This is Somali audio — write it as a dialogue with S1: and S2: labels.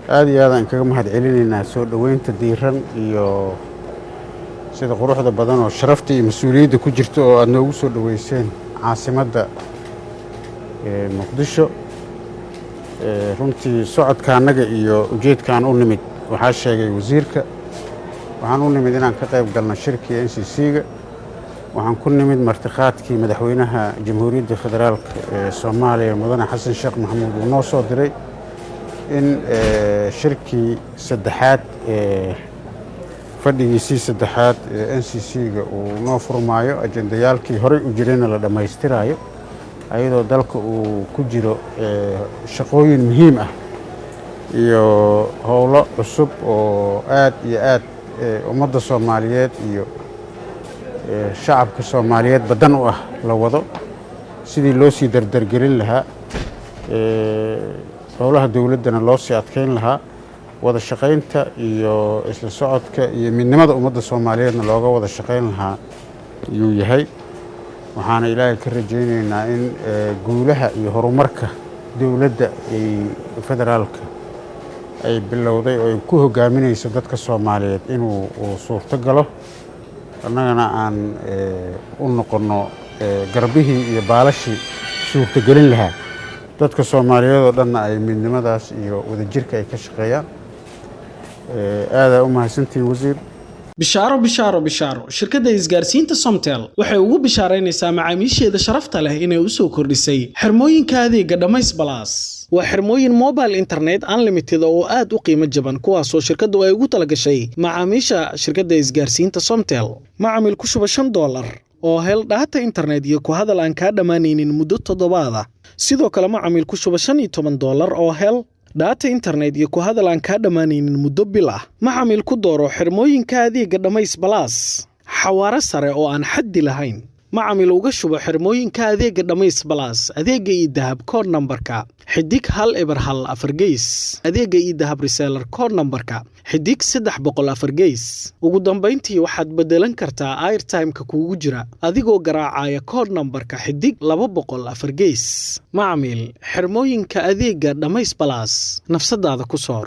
S1: aad iyo aad aan kaga mahadcelinaynaa soo dhoweynta diiran iyo sida quruxda badan oo sharafta iyo mas'uuliyadda ku jirta oo aad noogu soo dhoweyseen caasimadda muqdisho. runtii socodka annaga iyo ujeedkaan u nimid waxaa sheegay wasiirka. waxaan u nimid inaan ka qayb galno shirkii NCC-ga. waxaan ku nimid martiqaadkii madaxweynaha jamhuuriyadda federaalka ee Soomaaliya mudane xasan sheekh maxamuud uu noo soo diray in shirkii saddexaad fadhigiisii saddexaad ee NCC-ga uu noo furmaayo ajandayaalkii horey u jirayna la dhammaystirayo ayadoo dalka uu ku jiro shaqooyin muhiim ah iyo howlo cusub oo aad iyo aad ummadda Soomaaliyeed iyo shacabka Soomaaliyeed badan u ah la wado sidii loo sii dardargelin lahaa howlaha dawladdana loo sii adkeyn lahaa wada shaqaynta iyo isla socodka iyo midnimada ummadda Soomaaliyeedna looga wada shaqayn lahaa ayuu yahay. waxaana ilaahay ka rajaynaynaa in guulaha iyo horumarka dawladda federaalka ay bilowday oo ay ku hogaaminayso dadka Soomaaliyeed inuu suurto galo annagana aan u noqono garbihii iyo baalashii suurtagelin lahaa dadka Soomaaliyeed oo dhanna ay midnimadaas iyo wadajirka ay ka shaqeeyaan. aad u mahadsantiin wasiir.
S2: bishaaro shirkadda isgaarsiinta Somtel waxay ugu bishaaraynaysaa macaamiisheeda sharafta leh inay u soo kordhisay xirmooyinka adeega Dhamays Plus. waa xirmooyin mobile internet unlimited oo aad u qiimo jaban kuwaas oo shirkaddu ay ugu talagashay macaamiisha shirkadda isgaarsiinta Somtel. macaamiil ku shuba $5 oo hel data internet iyo ku hadal aan ka dhamaanaynin muddo 7 ah. sidoo kale macaamiil ku shuba $15 oo hel data internet iyo ku hadal aan ka dhamaanaynin muddo bil ah. macaamiil ku dooro xirmooyinka adeega Dhamays Plus xawaare sare oo aan xaddi lahayn. macaamiil uga shubo xirmooyinka adeega Dhamays Plus adeega idahab code numberka xidig 114 gees adeega idahab reseller code numberka xidig 304 gees. ugu dambeyntii waxaad bedelan kartaa airtime-ka kuugu jira adigoo garaacaya code numberka xidig 204 gees. macaamiil xirmooyinka adeega Dhamays Plus nafsadaada ku soor.